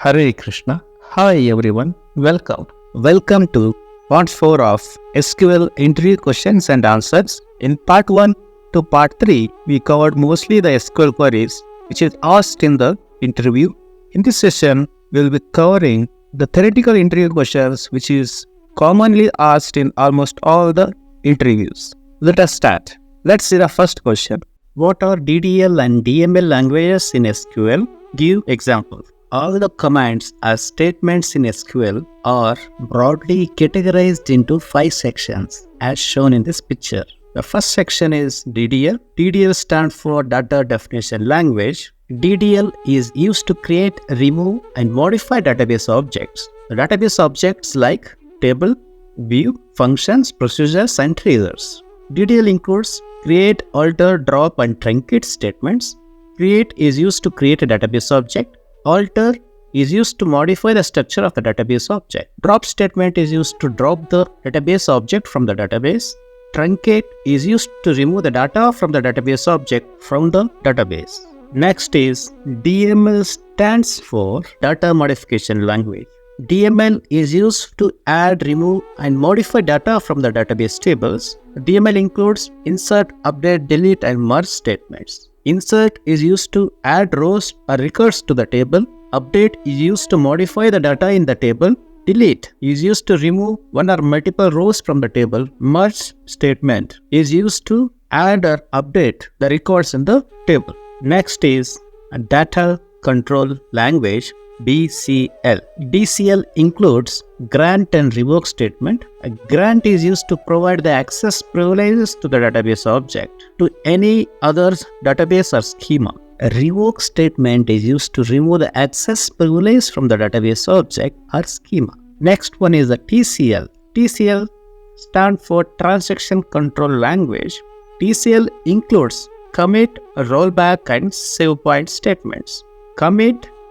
Hare Krishna. Hi everyone. Welcome. Welcome to part 4 of SQL interview questions and answers. In part 1 to part 3, we covered mostly the SQL queries which is asked in the interview. In this session, we will be covering the theoretical interview questions which is commonly asked in almost all the interviews. Let us start. Let's see the first question. What are DDL and DML languages in SQL? Give example. All the commands as statements in SQL are broadly categorized into 5 sections as shown in this picture. The first section is DDL. DDL stands for Data Definition Language. DDL is used to create, remove, and modify database objects. The database objects like table, view, functions, procedures, and triggers. DDL includes create, alter, drop, and truncate statements. Create is used to create a database object. Alter is used to modify the structure of the database object. Drop statement is used to drop the database object from the database. Truncate is used to remove the data from the database object from the database. Next is DML stands for Data Modification Language. DML is used to add, remove, and modify data from the database tables. DML includes insert, update, delete, and merge statements. Insert is used to add rows or records to the table. Update is used to modify the data in the table. Delete is used to remove one or multiple rows from the table. Merge statement is used to add or update the records in the table. Next is a Data Control Language, DCL. DCL includes grant and revoke statement. A grant is used to provide the access privileges to the database object to any other database or schema. A revoke statement is used to remove the access privilege from the database object or schema. Next one is the TCL. TCL stands for Transaction Control Language. TCL includes commit, rollback, and save point statements.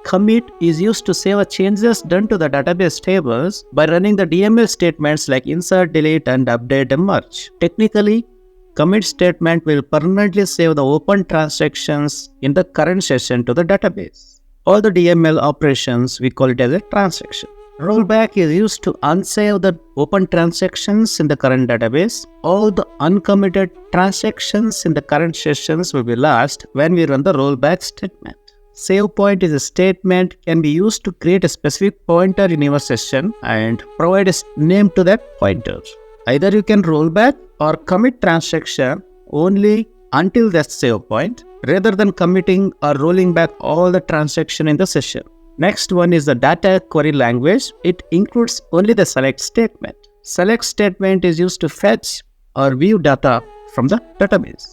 Commit is used to save changes done to the database tables by running the DML statements like insert, delete, and update and merge. Technically, commit statement will permanently save the open transactions in the current session to the database. All the DML operations, we call it as a transaction. Rollback is used to unsave the open transactions in the current database. All the uncommitted transactions in the current sessions will be lost when we run the rollback statement. Save point is a statement can be used to create a specific pointer in your session and provide a name to that pointer. Either you can roll back or commit transaction only until that save point rather than committing or rolling back all the transaction in the session. Next one is the Data Query Language. It includes only the select statement. Select statement is used to fetch or view data from the database.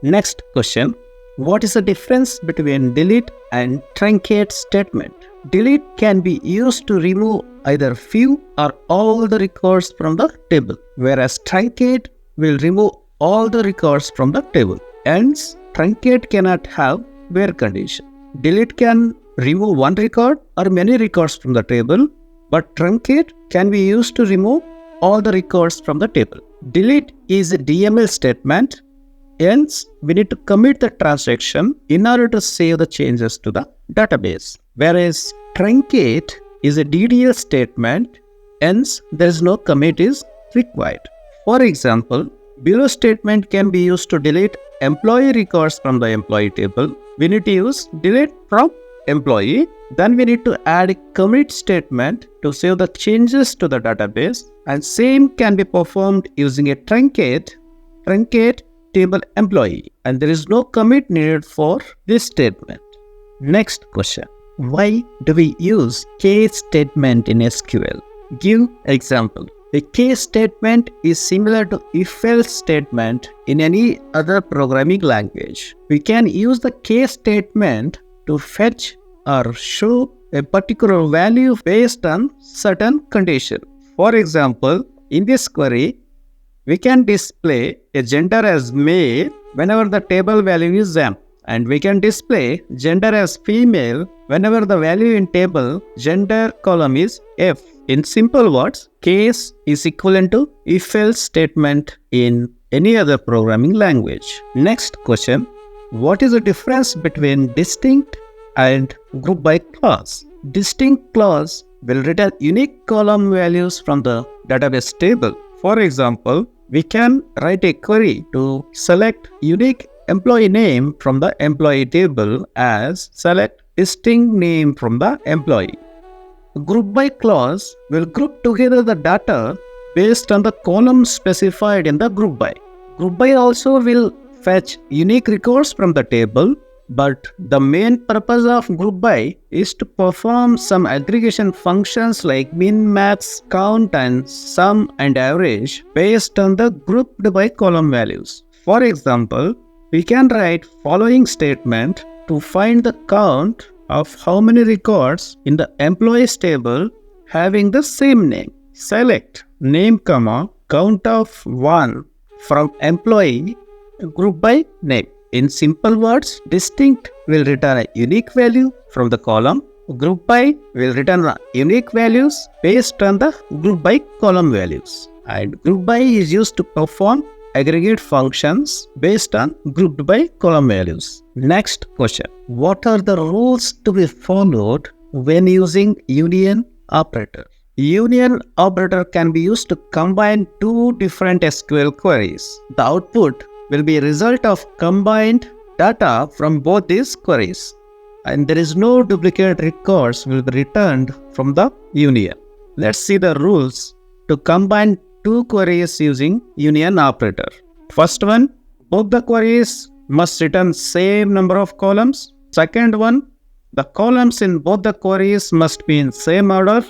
Next question. What is the difference between delete and truncate statement? Delete can be used to remove either few or all the records from the table, whereas truncate will remove all the records from the table. Hence, truncate cannot have where condition. Delete can remove one record or many records from the table, but truncate can be used to remove all the records from the table. Delete is a DML statement. Hence, we need to commit the transaction in order to save the changes to the database. Whereas truncate is a DDL statement, hence there is no commit is required. For example, below statement can be used to delete employee records from the employee table. We need to use delete from employee. Then we need to add a commit statement to save the changes to the database, and same can be performed using a truncate table employee, and there is no commit needed for this statement. Next question. Why do we use case statement in SQL? Give example. A case statement is similar to if-else statement in any other programming language. We can use the case statement to fetch or show a particular value based on certain condition. For example, in this query, we can display a gender as male whenever the table value is M, and we can display gender as female whenever the value in table gender column is F. In simple words, case is equivalent to if-else statement in any other programming language. Next question. What is the difference between distinct and group by class? distinct clause will return unique column values from the database table. For example, we can write a query to select unique employee name from the employee table as select distinct name from the employee. Group by clause will group together the data based on the column specified in the group by. Group by also will fetch unique records from the table, but the main purpose of group by is to perform some aggregation functions like min, max, count and sum and average based on the grouped by column values. For example, we can write following statement to find the count of how many records in the employees table having the same name. Select name, count of 1 from employee group by name. In simple words, distinct will return a unique value from the column. Group by will return unique values based on the group by column values. And group by is used to perform aggregate functions based on grouped by column values. Next question. What are the rules to be followed when using union operator? Union operator can be used to combine two different SQL queries. The output will be a result of combined data from both these queries, and there is no duplicate records will be returned from the union. Let's see the rules to combine two queries using union operator. First one, both the queries must return same number of columns. Second one, the columns in both the queries must be in same order.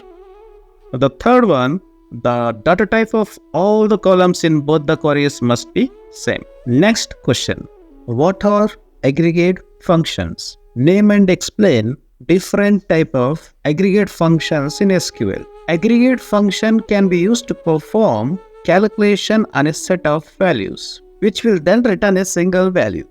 The third one, the data type of all the columns in both the queries must be same. Next question. What are aggregate functions? Name and explain different type of aggregate functions in SQL. Aggregate function can be used to perform calculation on a set of values, which will then return a single value.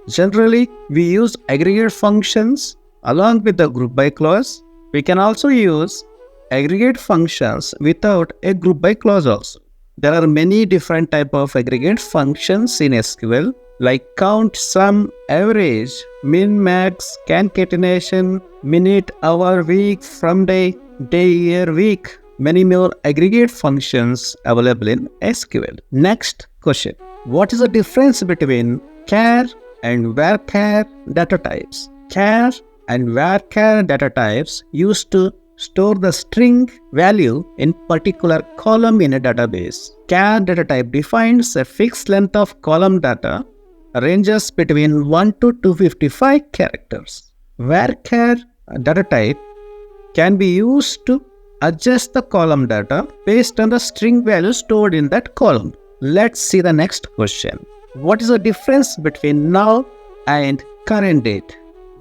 Generally, we use aggregate functions along with the group by clause. We can also use aggregate functions without a group by clause also. There are many different type of aggregate functions in SQL like count, sum, average, min, max, concatenation, minute, hour, week, from day, year, week. Many more aggregate functions available in SQL. Next question. What is the difference between char and varchar data types? Char and varchar data types used to store the string value in particular column in a database. Char data type defines a fixed length of column data ranges between 1 to 255 characters. Varchar data type can be used to adjust the column data based on the string value stored in that column. Let's see the next question. What is the difference between now and current date?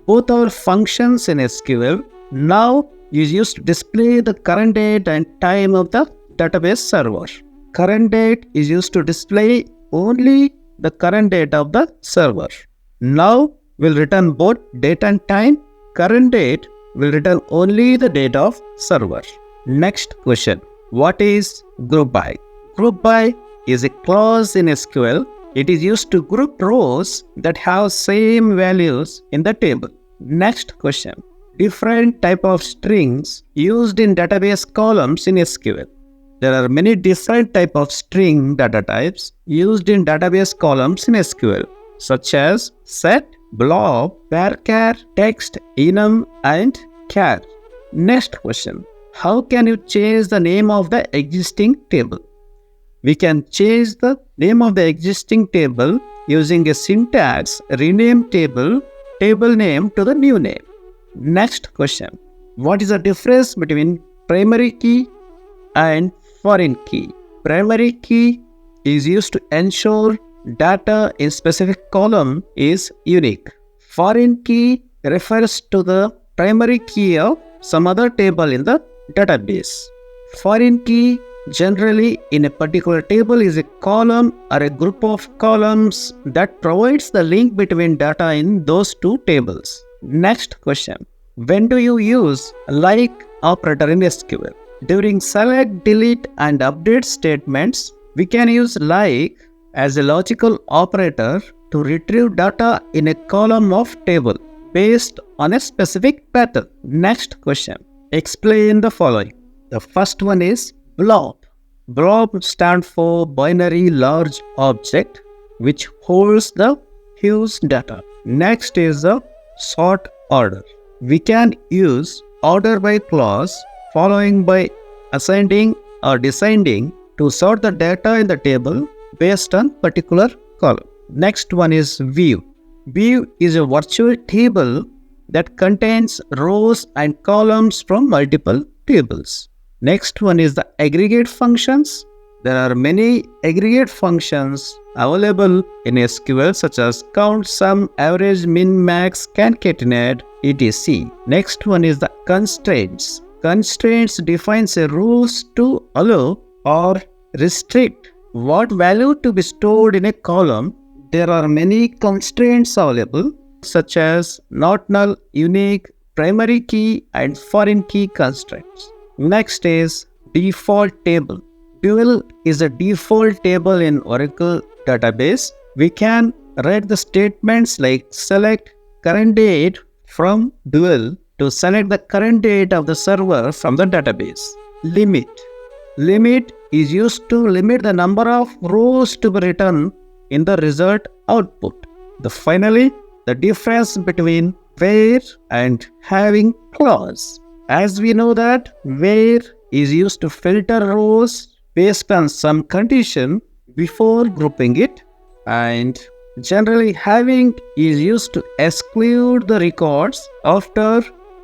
Both are functions in SQL. Now is used to display the current date and time of the database server. Current date is used to display only the current date of the server. Now will return both date and time. Current date will return only the date of server. Next question. What is group by? Group by is a clause in SQL. It is used to group rows that have same values in the table. Next question. Different type of strings used in database columns in SQL. There are many different type of string data types used in database columns in SQL, such as set, blob, varchar, text, enum, and char. Next question. How can you change the name of the existing table? We can change the name of the existing table using a syntax rename table name to the new name. Next question. What is the difference between primary key and foreign key? Primary key is used to ensure data in specific column is unique. Foreign key refers to the primary key of some other table in the database. Foreign key generally in a particular table is a column or a group of columns that provides the link between data in those two tables. Next question. When do you use like operator in SQL? During select, delete and update statements, we can use like as a logical operator to retrieve data in a column of table. based on a specific pattern. Next question. Explain the following. The first one is blob. Blob stands for binary large object which holds the huge data. Next is the sort order. We can use order by clause following by ascending or descending to sort the data in the table based on particular column. Next one is view. View is a virtual table that contains rows and columns from multiple tables. Next one is the aggregate functions. There are many aggregate functions available in SQL such as count, sum, average, min, max, concatenate, etc. Next one is the constraints. Constraints defines a rules to allow or restrict what value to be stored in a column. There are many constraints available such as not null, unique, primary key and foreign key constraints. Next is default table. Dual is a default table in Oracle database. We can write the statements like select current date from dual to select the current date of the server from the database. Limit. Limit is used to limit the number of rows to be written in the result output. Finally, the difference between where and having clause. As we know that where is used to filter rows based on some condition before grouping it, and generally having is used to exclude the records after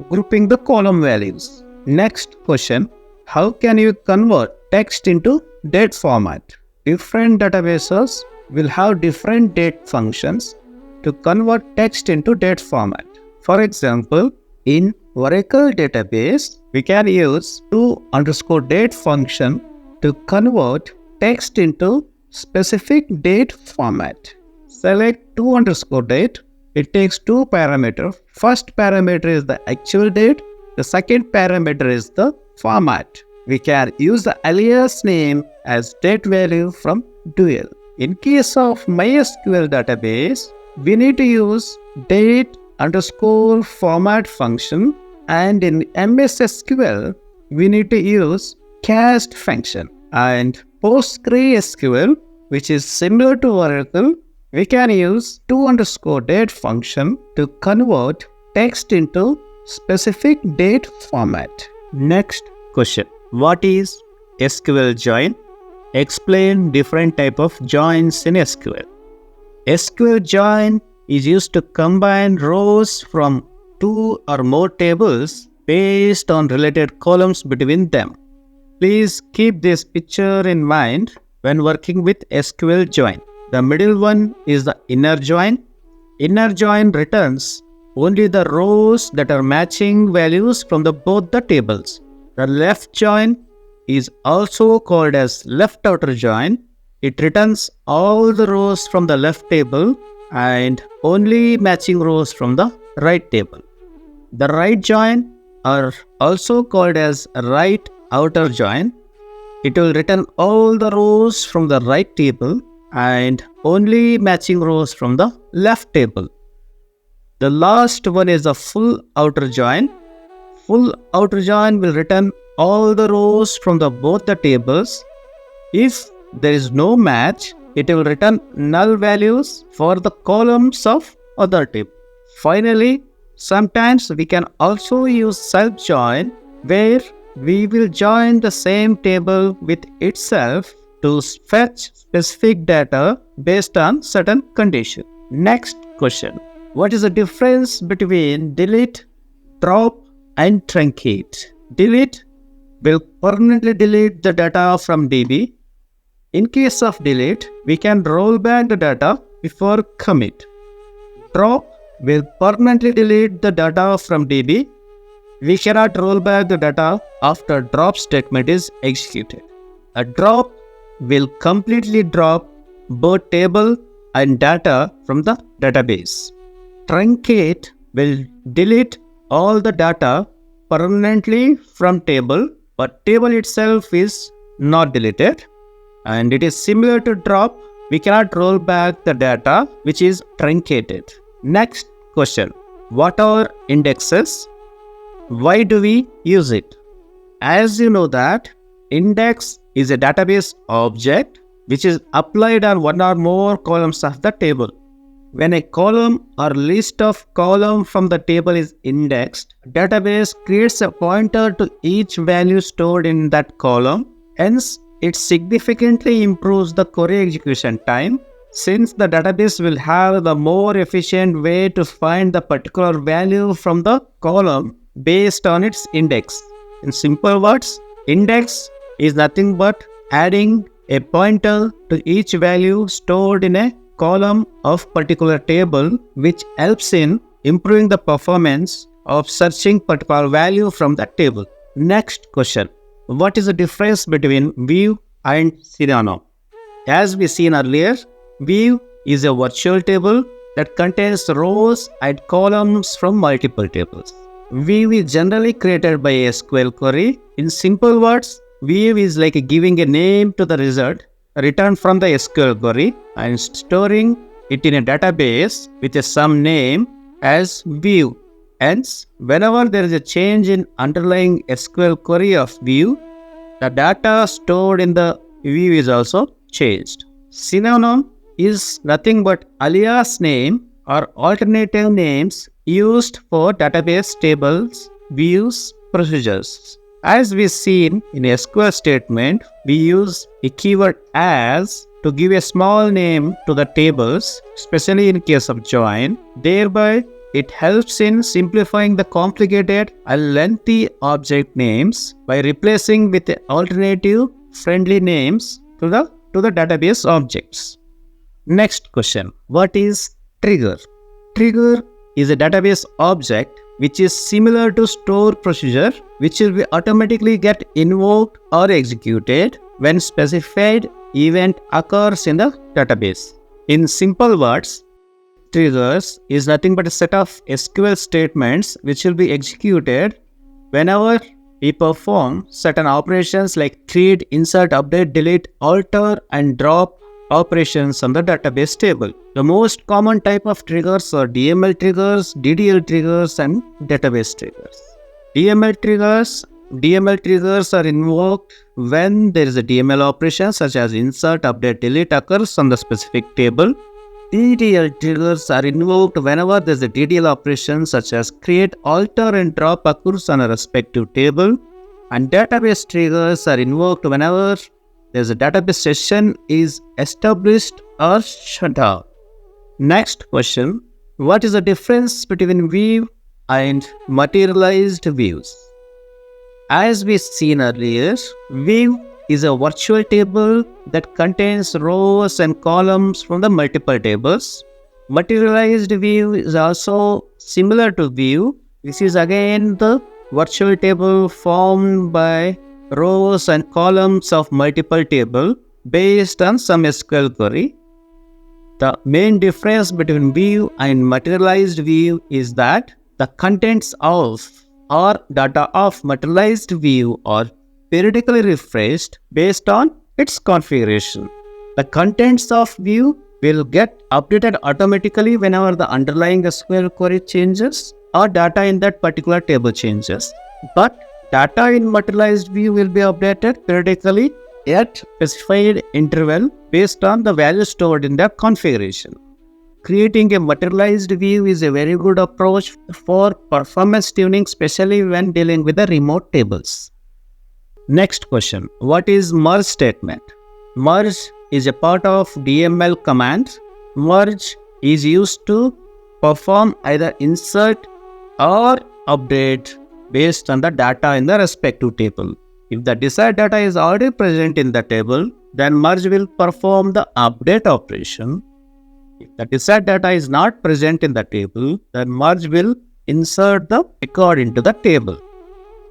grouping the column values. Next question. How can you convert text into date format? Different databases will have different date functions to convert text into date format. For example, in Oracle database, we can use to_date function to convert text into specific date format. Select to_date. It takes two parameters. First parameter is the actual date. The second parameter is the format. We can use the alias name as date value from dual. In case of MySQL database, we need to use date_format function, and in MS SQL, we need to use cast function. And PostgreSQL, which is similar to Oracle, we can use to_date function to convert text into specific date format. Next question. What is SQL join? Explain different type of joins in SQL. SQL join is used to combine rows from two or more tables based on related columns between them. Please keep this picture in mind when working with SQL join. The middle one is the inner join. Inner join returns only the rows that are matching values from both the tables. The left join is also called as left outer join. It returns all the rows from the left table and only matching rows from the right table. The right join are also called as right outer join. It will return all the rows from the right table and only matching rows from the left table. The last one is a full outer join. Full outer join will return all the rows from both the tables. If there is no match, it will return null values for the columns of other table. Finally, sometimes we can also use self-join, where we will join the same table with itself to fetch specific data based on certain condition. Next question. What is the difference between delete, drop and truncate? Delete will permanently delete the data from DB. In case of delete, we can roll back the data before commit. Drop will permanently delete the data from DB. We cannot roll back the data after drop statement is executed. A drop will completely drop both table and data from the database. Truncate will delete all the data permanently from table, but table itself is not deleted. And it is similar to drop. We cannot roll back the data which is truncated. Next question. What are indexes? Why do we use it? As you know that index is a database object which is applied on one or more columns of the table. When a column or list of columns from the table is indexed, database creates a pointer to each value stored in that column. Hence, it significantly improves the query execution time, since the database will have the more efficient way to find the particular value from the column based on its index. In simple words, index is nothing but adding a pointer to each value stored in a column of particular table, which helps in improving the performance of searching particular value from that table. Next question. What is the difference between view and Selenium? As we seen earlier, view is a virtual table that contains rows and columns from multiple tables. View is generally created by a SQL query. In simple words, view is like giving a name to the result returned from the SQL query and storing it in a database with some name as view. Hence, whenever there is a change in underlying SQL query of view, the data stored in the view is also changed. Synonym is nothing but alias name or alternative names used for database tables, views, procedures. As we seen in a SQL statement, we use a keyword as to give a small name to the tables, especially in case of join. Thereby, it helps in simplifying the complicated and lengthy object names by replacing with alternative friendly names to the database objects. Next question. What is trigger? Trigger is a database object which is similar to store procedure, which will be automatically get invoked or executed when specified event occurs in the database. In simple words, triggers is nothing but a set of SQL statements which will be executed whenever we perform certain operations like create, insert, update, delete, alter, and drop operations on the database table. The most common type of triggers are DML triggers, DDL triggers, and database triggers. DML triggers are invoked when there is a DML operation such as insert, update, delete occurs on the specific table. DDL triggers are invoked whenever there is a DDL operation such as create, alter, and drop occurs on a respective table. And database triggers are invoked whenever there is a database session is established or shut down. Next question. What is the difference between view and materialized views? As we seen earlier, view is a virtual table that contains rows and columns from the multiple tables. Materialized view is also similar to view. This is again the virtual table formed by rows and columns of multiple tables based on some SQL query. The main difference between view and materialized view is that the contents of or data of materialized view are periodically refreshed based on its configuration. The contents of view will get updated automatically whenever the underlying SQL query changes or data in that particular table changes. But data in materialized view will be updated periodically at specified interval based on the value stored in the configuration. Creating a materialized view is a very good approach for performance tuning, especially when dealing with the remote tables. Next question. What is merge statement? Merge is a part of DML command. Merge is used to perform either insert or update based on the data in the respective table. If the desired data is already present in the table, then merge will perform the update operation. If the desired data is not present in the table, then merge will insert the record into the table.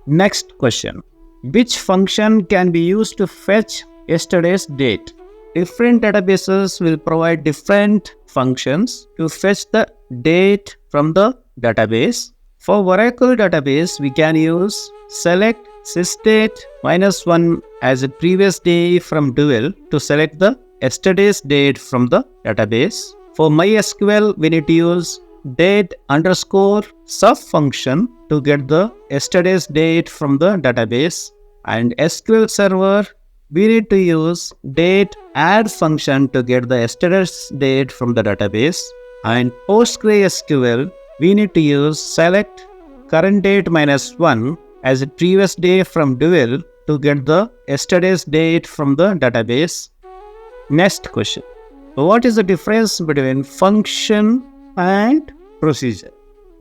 Next question. Which function can be used to fetch yesterday's date? Different databases will provide different functions to fetch the date from the database. For Oracle database, we can use select sysdate -1 as a previous day from dual to select the yesterday's date from the database. For MySQL, we need to use date underscore sub function to get the yesterday's date from the database, and SQL Server we need to use date add function to get the yesterday's date from the database, and PostgreSQL we need to use select current date -1 as a previous day from dual to get the yesterday's date from the database. Next question. What is the difference between function and procedure?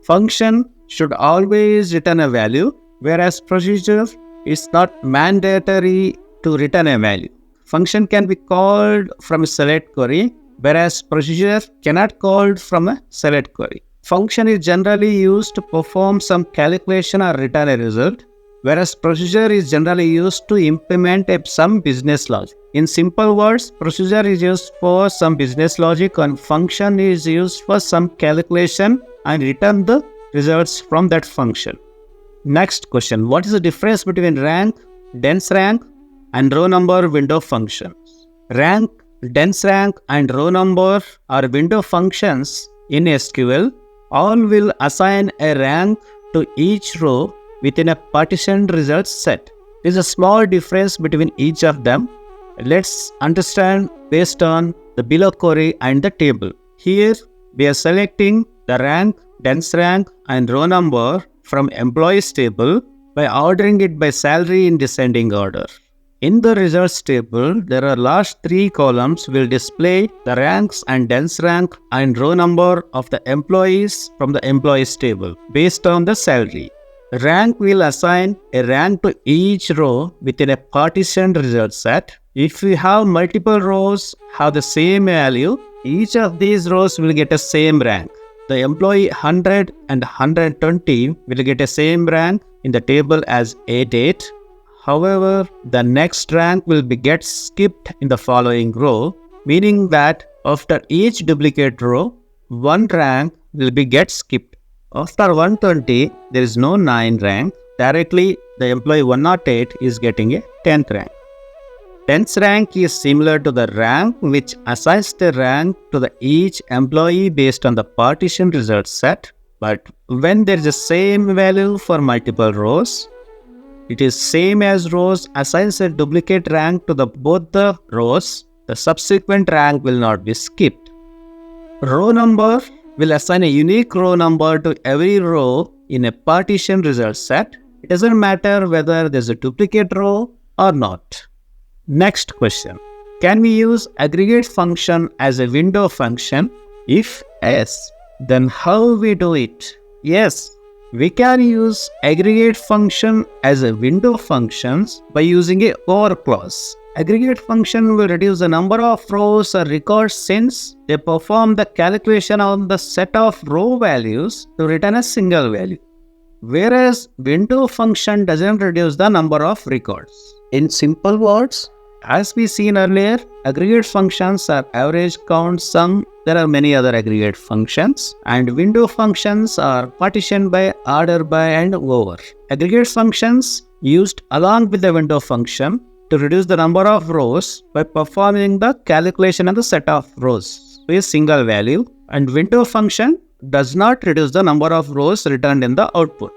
Function should always return a value, whereas procedure is not mandatory to return a value. Function can be called from a select query, whereas procedure cannot called from a select query. Function is generally used to perform some calculation or return a result, whereas procedure is generally used to implement some business logic. In simple words, procedure is used for some business logic and function is used for some calculation and return the results from that function. Next question. What is the difference between rank, dense rank and row number window functions? Rank, dense rank and row number are window functions in SQL. All will assign a rank to each row within a partitioned results set. There is a small difference between each of them. Let's understand based on the below query and the table. Here we are selecting the rank, dense rank and row number from employees table by ordering it by salary in descending order. In the results table, there are last 3 columns will display the ranks and dense rank and row number of the employees from the employees table based on the salary. Rank will assign a rank to each row within a partitioned result set. If we have multiple rows have the same value, each of these rows will get a same rank. The employee 100 and 120 will get a same rank in the table as a date. However, the next rank will get skipped in the following row, meaning that after each duplicate row, one rank will get skipped. After 120, there is no 9 rank. Directly, the employee 108 is getting a 10th rank. Dense rank is similar to the rank which assigns the rank to each employee based on the partition result set. But when there is the same value for multiple rows, it is same as rows assigns a duplicate rank to both the rows. The subsequent rank will not be skipped. Row number will assign a unique row number to every row in a partition result set. It doesn't matter whether there's a duplicate row or not. Next question. Can we use aggregate function as a window function? If yes, then how we do it? Yes, we can use aggregate function as a window functions by using a OR clause. Aggregate function will reduce the number of rows or records since they perform the calculation on the set of row values to return a single value. Whereas window function doesn't reduce the number of records. In simple words, as we seen earlier, aggregate functions are average, count, sum. There are many other aggregate functions, and window functions are partition by, order by and over. Aggregate functions used along with the window function to reduce the number of rows by performing the calculation of the set of rows to a single value, and window function does not reduce the number of rows returned in the output.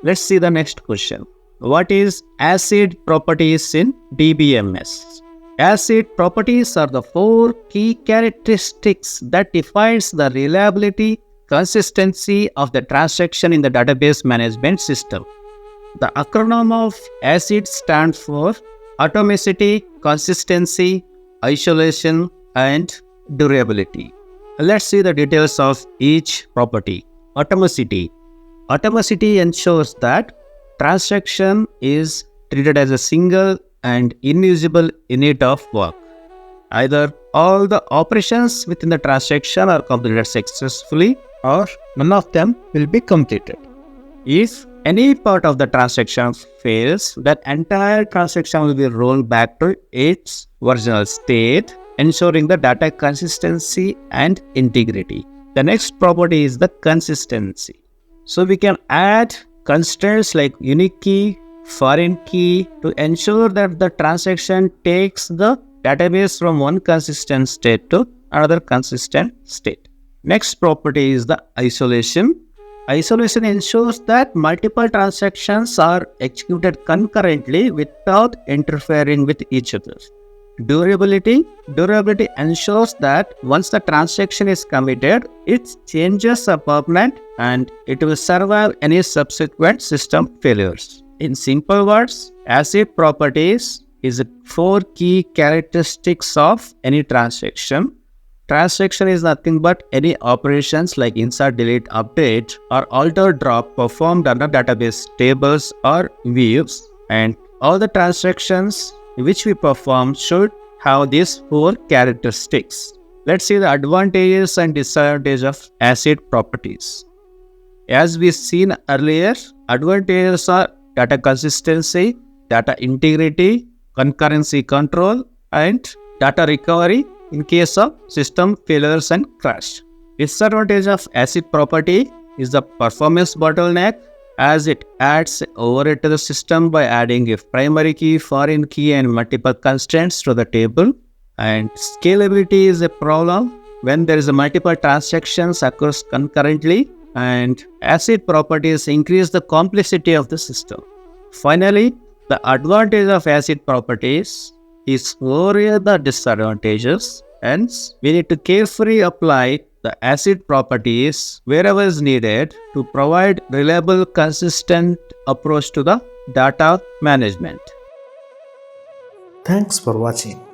Let's see the next question. What is ACID properties in DBMS? ACID properties are the 4 key characteristics that defines the reliability, consistency of the transaction in the database management system. The acronym of ACID stands for atomicity, consistency, isolation, and durability. Let's see the details of each property. Atomicity. Atomicity ensures that transaction is treated as a single and indivisible unit of work. Either all the operations within the transaction are completed successfully or none of them will be completed. If any part of the transaction fails, that entire transaction will be rolled back to its original state, ensuring the data consistency and integrity. The next property is the consistency. So we can add constraints like unique key, foreign key to ensure that the transaction takes the database from one consistent state to another consistent state. Next property is the isolation. Isolation ensures that multiple transactions are executed concurrently without interfering with each other. Durability. Durability ensures that once the transaction is committed, its changes are permanent and it will survive any subsequent system failures. In simple words, ACID properties is four key characteristics of any transaction. Transaction is nothing but any operations like insert, delete, update, or alter, drop performed under database tables or views. And all the transactions which we perform should have these four characteristics. Let's see the advantages and disadvantages of ACID properties. As we seen earlier, advantages are data consistency, data integrity, concurrency control, and data recovery in case of system failures and crash. Disadvantage of ACID property is the performance bottleneck, as it adds overhead to the system by adding a primary key, foreign key, and multiple constraints to the table. And scalability is a problem when there is a multiple transactions occurs concurrently, and ACID properties increase the complexity of the system. Finally, the advantage of ACID properties is over the disadvantages. Hence, we need to carefully apply the ACID properties wherever is needed to provide reliable, consistent approach to the data management. Thanks for watching.